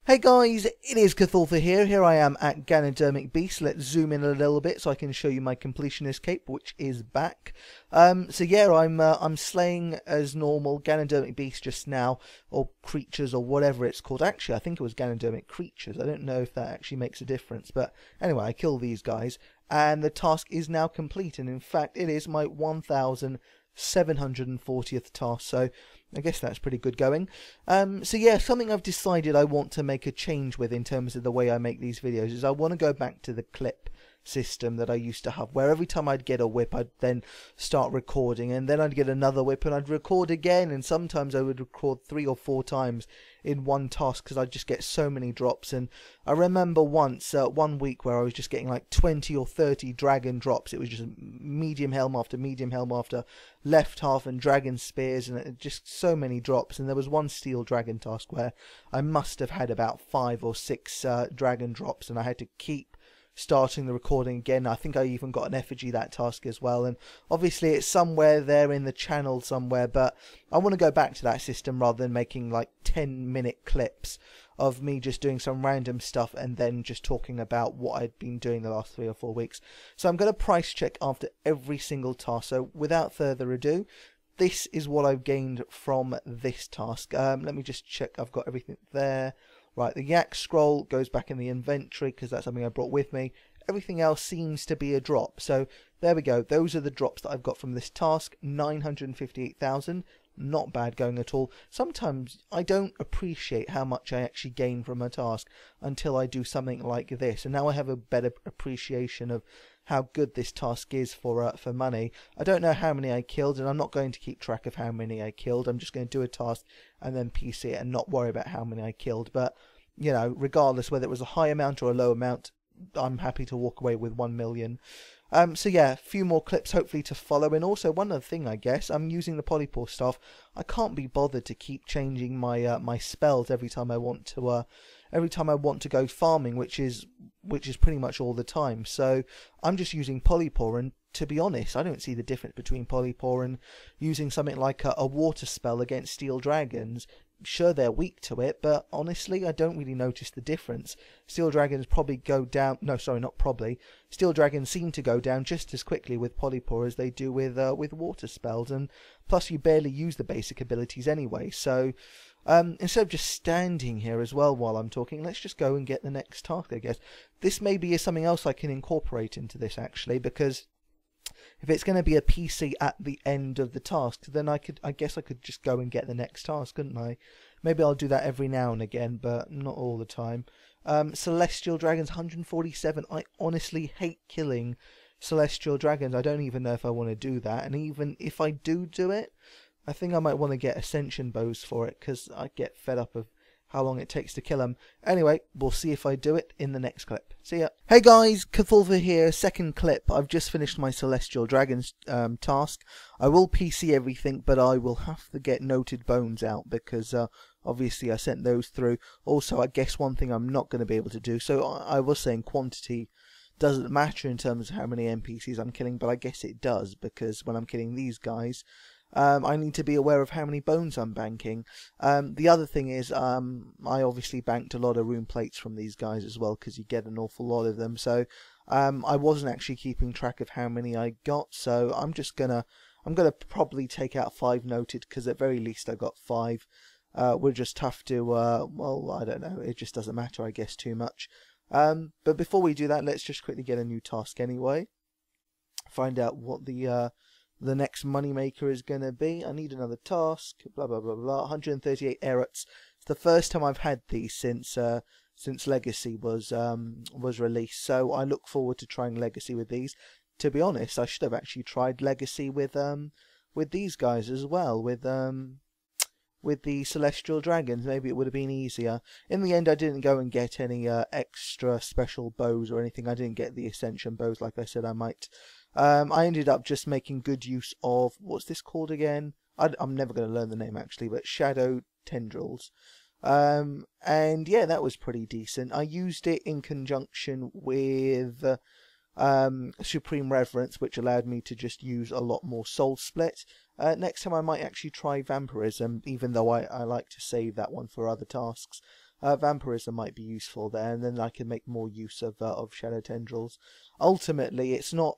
Hey guys, it is Cthulthu here. Here I am at Ganodermic Beast. Let's zoom in a little bit so I can show you my completionist cape, which is back. So yeah, I'm slaying as normal Ganodermic Beast just now, or creatures, or whatever it's called. Actually, I think it was Ganodermic creatures. I don't know if that actually makes a difference, but anyway, I kill these guys, and the task is now complete. And in fact, it is my 1740th task. So I guess that's pretty good going. So yeah, something I've decided I want to make a change with in terms of the way I make these videos is I want to go back to the clip system that I used to have, where every time I'd get a whip I'd then start recording, and then I'd get another whip and I'd record again, and sometimes I would record 3 or 4 times in one task because I'd just get so many drops. And I remember once, one week, where I was just getting like 20 or 30 dragon drops. It was just medium helm after medium helm after left half and dragon spears, and it just so many drops. And there was one steel dragon task where I must have had about 5 or 6 dragon drops, and I had to keep starting the recording again. I think I even got an effigy that task as well, and obviously it's somewhere there in the channel somewhere, but I want to go back to that system rather than making like 10-minute clips of me just doing some random stuff and then just talking about what I'd been doing the last 3 or 4 weeks. So I'm going to price check after every single task. So without further ado, this is what I've gained from this task. Let me just check I've got everything there. Right, the yak scroll goes back in the inventory because that's something I brought with me. Everything else seems to be a drop. So there we go. Those are the drops that I've got from this task. 958,000. Not bad going at all. Sometimes I don't appreciate how much I actually gain from a task until I do something like this. And now I have a better appreciation of how good this task is for money. I don't know how many I killed, and I'm not going to keep track of how many I killed. I'm just going to do a task and then PC it and not worry about how many I killed. But, you know, regardless whether it was a high amount or a low amount, I'm happy to walk away with 1 million. So yeah, a few more clips hopefully to follow. And also one other thing, I guess, I'm using the polypore stuff. I can't be bothered to keep changing my my spells every time I want to go farming, which is pretty much all the time. So I'm just using polypore, and to be honest, I don't see the difference between polypore and using something like a water spell against steel dragons. Sure, they're weak to it, but honestly, I don't really notice the difference. Steel dragons probably go down. No, sorry, not probably. Steel dragons seem to go down just as quickly with polypore as they do with water spells, and plus you barely use the basic abilities anyway. So instead of just standing here as well while I'm talking, let's just go and get the next task, I guess. This maybe is something else I can incorporate into this, actually, because if it's going to be a PC at the end of the task, then I guess I could just go and get the next task, couldn't I? Maybe I'll do that every now and again, but not all the time. Celestial Dragons, 147. I honestly hate killing Celestial Dragons. I don't even know if I want to do that. And even if I do it, I think I might want to get Ascension Bows for it, because I get fed up of how long it takes to kill them. Anyway, we'll see if I do it in the next clip. See ya. Hey guys, Cthulthu here, second clip. I've just finished my Celestial Dragons task. I will PC everything, but I will have to get Noted Bones out because obviously I sent those through. Also, I guess one thing I'm not going to be able to do, so I was saying quantity doesn't matter in terms of how many NPCs I'm killing, but I guess it does, because when I'm killing these guys, I need to be aware of how many bones I'm banking. The other thing is, I obviously banked a lot of rune plates from these guys as well, because you get an awful lot of them. So I wasn't actually keeping track of how many I got. So I'm gonna probably take out 5 noted, because at very least I got 5. We'll just have to, well, I don't know. It just doesn't matter, I guess, too much. But before we do that, let's just quickly get a new task anyway. Find out what the next moneymaker is going to be. I need another task. Blah blah blah blah. 138 eruts. It's the first time I've had these since Legacy was released. So I look forward to trying Legacy with these. To be honest, I should have actually tried Legacy with these guys as well. With the Celestial Dragons, maybe it would have been easier. In the end, I didn't go and get any extra special bows or anything. I didn't get the Ascension Bows like I said I might. I ended up just making good use of, what's this called again? I'm never going to learn the name actually, but Shadow Tendrils. And yeah, that was pretty decent. I used it in conjunction with Supreme Reverence, which allowed me to just use a lot more Soul Split. Next time I might actually try Vampirism, even though I like to save that one for other tasks. vampirism might be useful there, and then I can make more use of shadow tendrils. Ultimately, it's not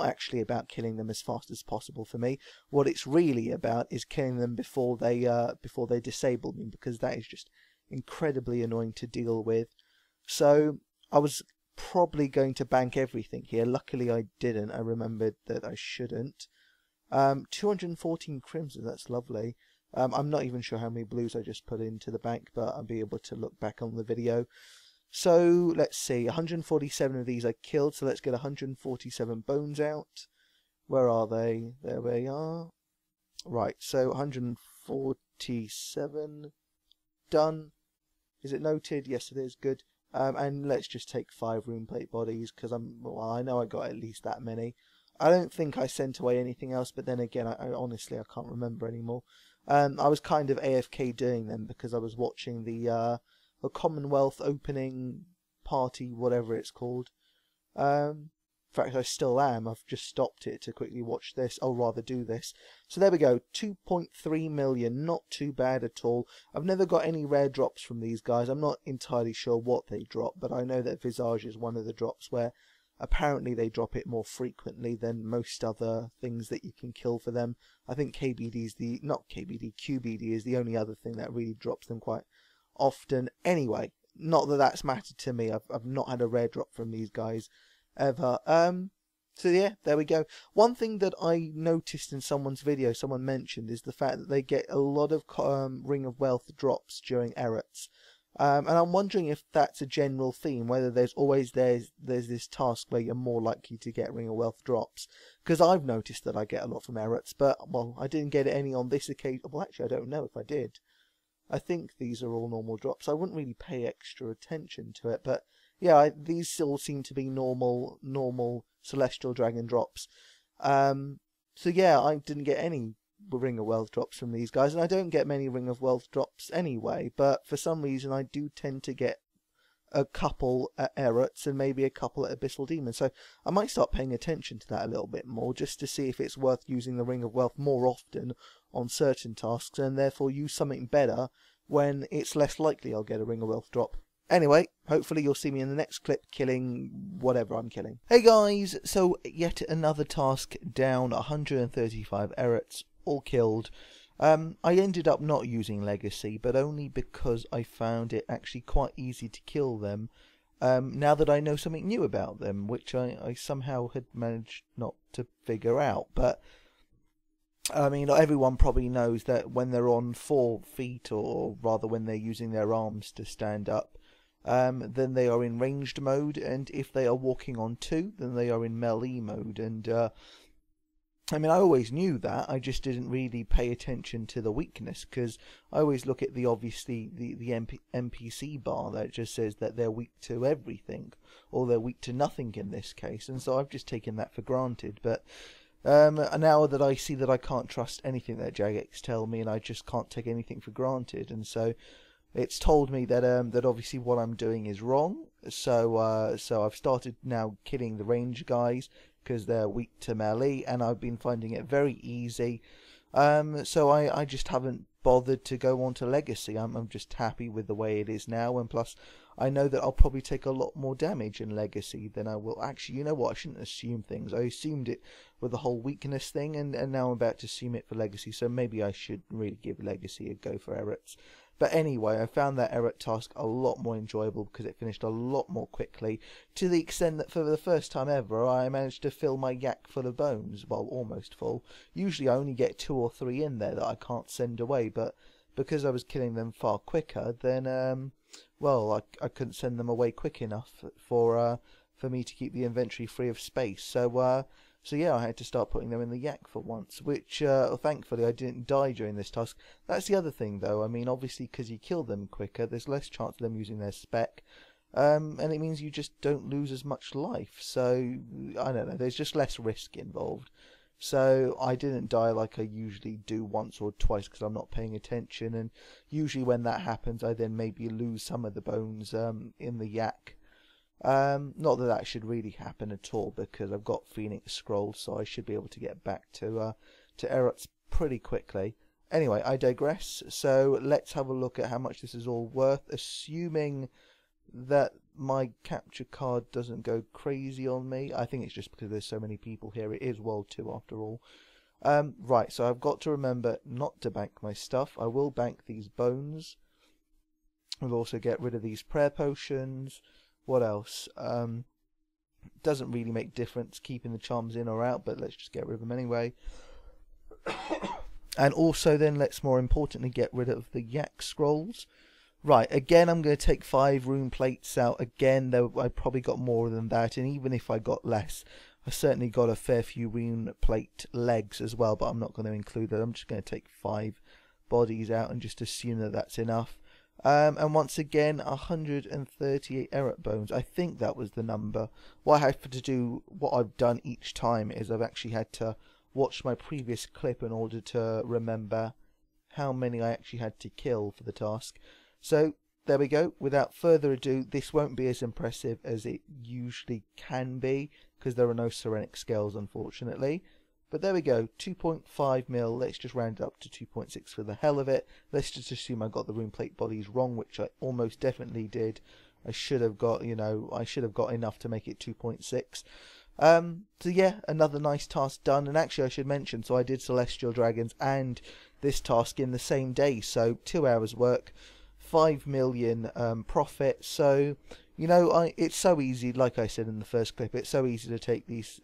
actually about killing them as fast as possible for me. What it's really about is killing them before they disable me, because that is just incredibly annoying to deal with. So I was probably going to bank everything here. Luckily I didn't. I remembered that I shouldn't. 214 crimson, that's lovely. I'm not even sure how many blues I just put into the bank, but I'll be able to look back on the video. So let's see, 147 of these I killed, so let's get 147 bones out. Where are they? There they are. Right, so 147 done. Is it noted? Yes, it is. Good. And let's just take 5 rune plate bodies, because I know I got at least that many. I don't think I sent away anything else, but then again, I honestly I can't remember anymore. I was kind of AFK doing them because I was watching the Commonwealth opening party, whatever it's called. In fact, I still am. I've just stopped it to quickly watch this, or rather do this. So there we go, 2.3 million, not too bad at all. I've never got any rare drops from these guys. I'm not entirely sure what they drop, but I know that Visage is one of the drops where apparently they drop it more frequently than most other things that you can kill for them. I think QBD is the only other thing that really drops them quite often. Anyway, not that that's mattered to me. I've not had a rare drop from these guys ever. So yeah, there we go. One thing that I noticed in someone's video, someone mentioned, is the fact that they get a lot of Ring of Wealth drops during errats. And I'm wondering if that's a general theme, whether there's this task where you're more likely to get Ring of Wealth drops. Because I've noticed that I get a lot from errats, but, well, I didn't get any on this occasion. Well, actually, I don't know if I did. I think these are all normal drops. I wouldn't really pay extra attention to it, but yeah, these all seem to be normal Celestial Dragon drops. So yeah, I didn't get any Ring of Wealth drops from these guys, and I don't get many Ring of Wealth drops anyway, but for some reason I do tend to get a couple at errats and maybe a couple at Abyssal Demons, so I might start paying attention to that a little bit more, just to see if it's worth using the Ring of Wealth more often on certain tasks, and therefore use something better when it's less likely I'll get a Ring of Wealth drop. Anyway, hopefully you'll see me in the next clip killing whatever I'm killing. Hey guys, so yet another task down, 135 errats, all killed. I ended up not using Legacy, but only because I found it actually quite easy to kill them, now that I know something new about them, which I somehow had managed not to figure out. But I mean, everyone probably knows that when they're on 4 feet, or rather when they're using their arms to stand up, then they are in ranged mode, and if they are walking on 2, then they are in melee mode. And I mean, I always knew that, I just didn't really pay attention to the weakness, because I always look at the NPC bar that just says that they're weak to everything, or they're weak to nothing in this case, and so I've just taken that for granted. But now that I see that I can't trust anything that Jagex tell me, and I just can't take anything for granted, and so it's told me that that obviously what I'm doing is wrong. So I've started now killing the range guys because they're weak to melee, and I've been finding it very easy. So I just haven't bothered to go on to Legacy. I'm just happy with the way it is now, and plus I know that I'll probably take a lot more damage in Legacy than I will. Actually, you know what? I shouldn't assume things. I assumed it with the whole weakness thing, and now I'm about to assume it for Legacy, so maybe I should really give Legacy a go for errats. But anyway, I found that errat task a lot more enjoyable because it finished a lot more quickly, to the extent that for the first time ever I managed to fill my yak full of bones. Well, almost full. Usually I only get 2 or 3 in there that I can't send away, but because I was killing them far quicker, then well, I couldn't send them away quick enough for me to keep the inventory free of space. So yeah, I had to start putting them in the yak for once, which thankfully I didn't die during this task. That's the other thing though. I mean, obviously because you kill them quicker, there's less chance of them using their spec, and it means you just don't lose as much life. So I don't know, there's just less risk involved. So I didn't die like I usually do once or twice because I'm not paying attention, and usually when that happens I then maybe lose some of the bones in the yak. Not that that should really happen at all, because I've got Phoenix Scrolls, so I should be able to get back to errats pretty quickly. anyway, I digress. So let's have a look at how much this is all worth, assuming that my capture card doesn't go crazy on me. I think it's just because there's so many people here. It is World 2 after all. Right, so I've got to remember not to bank my stuff. I will bank these bones. We'll also get rid of these prayer potions. What else? Doesn't really make difference keeping the charms in or out, but let's just get rid of them anyway. And also then let's more importantly get rid of the yak scrolls. Right, again I'm going to take 5 rune plates out. Again, though, I probably got more than that, and even if I got less, I certainly got a fair few rune plate legs as well, but I'm not going to include that. I'm just going to take 5 bodies out and just assume that that's enough. And once again, 138 error bones. I think that was the number. What I have to do, what I've done each time, is I've actually had to watch my previous clip in order to remember how many I actually had to kill for the task. So there we go. Without further ado, this won't be as impressive as it usually can be because there are no Serenic scales, unfortunately. But there we go, 2.5 mil. Let's just round it up to 2.6 for the hell of it. Let's just assume I got the rune plate bodies wrong, which I almost definitely did. I should have got, I should have got enough to make it 2.6. So yeah, another nice task done. And actually I should mention, so I did Celestial Dragons and this task in the same day. So 2 hours work, 5 million profit. So, it's so easy, like I said in the first clip, it's so easy to take these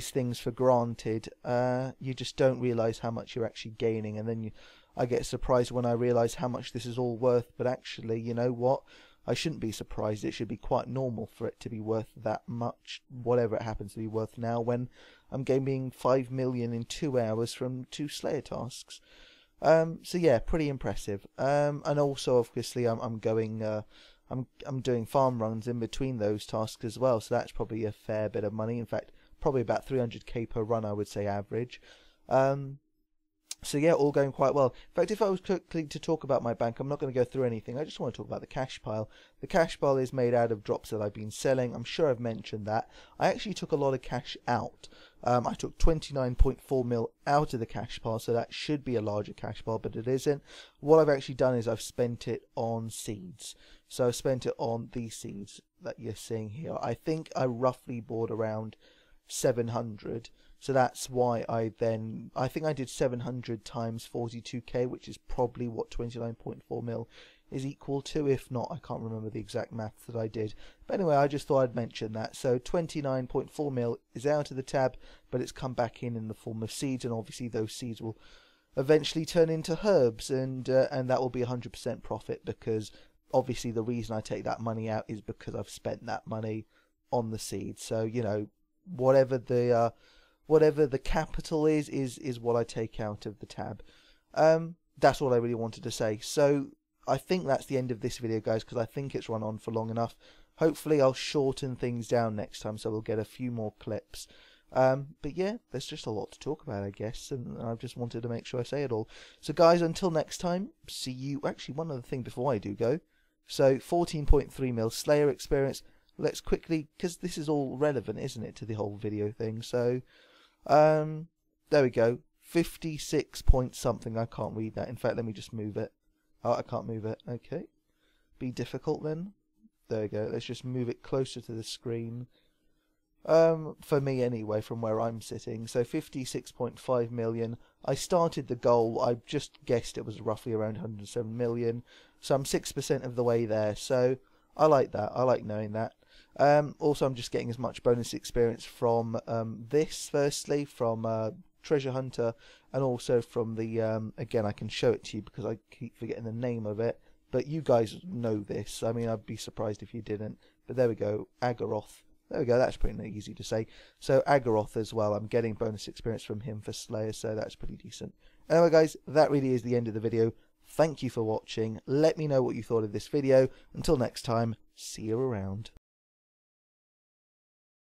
things for granted. You just don't realise how much you're actually gaining, and then I get surprised when I realise how much this is all worth. But actually, you know what? I shouldn't be surprised. It should be quite normal for it to be worth that much, whatever it happens to be worth now, when I'm gaining 5 million in 2 hours from 2 Slayer tasks. So yeah, pretty impressive. And also, obviously, I'm doing farm runs in between those tasks as well, so that's probably a fair bit of money. In fact, probably about 300k per run, I would say, average. So yeah, all going quite well. In fact, if I was quickly to talk about my bank, I'm not going to go through anything. I just want to talk about the cash pile. The cash pile is made out of drops that I've been selling. I'm sure I've mentioned that. I actually took a lot of cash out. I took 29.4 mil out of the cash pile, so that should be a larger cash pile, but it isn't. What I've actually done is I've spent it on seeds. So I've spent it on these seeds that you're seeing here. I think I roughly bought around 700, so that's why I think I did 700 times 42k, which is probably what 29.4 mil is equal to. If not, I can't remember the exact maths that I did, but anyway, I just thought I'd mention that. So 29.4 mil is out of the tab, but it's come back in the form of seeds, and obviously those seeds will eventually turn into herbs, and that will be 100% profit, because obviously the reason I take that money out is because I've spent that money on the seeds. So whatever the capital is what I take out of the tab. That's what I really wanted to say. So I think that's the end of this video, guys, because I think it's run on for long enough. Hopefully I'll shorten things down next time, so we'll get a few more clips. But yeah, there's just a lot to talk about, I guess, and I've just wanted to make sure I say it all. So guys, until next time, see you. Actually, one other thing before I do go. So 14.3 mil Slayer experience. Let's quickly, because this is all relevant, isn't it, to the whole video thing. So there we go, 56 point something. I can't read that. In fact, let me just move it. Oh, I can't move it. Okay, be difficult then. There we go. Let's just move it closer to the screen. For me anyway, from where I'm sitting. So 56.5 million. I started the goal, I just guessed it was roughly around 107 million. So I'm 6% of the way there. So I like that. I like knowing that. Also, I'm just getting as much bonus experience from this, firstly, from Treasure Hunter, and also from the, again, I can show it to you because I keep forgetting the name of it, but you guys know this. I mean, I'd be surprised if you didn't. But there we go, Agaroth. There we go, that's pretty easy to say. So Agaroth as well, I'm getting bonus experience from him for Slayer, so that's pretty decent. Anyway guys, that really is the end of the video. Thank you for watching. Let me know what you thought of this video. Until next time, see you around.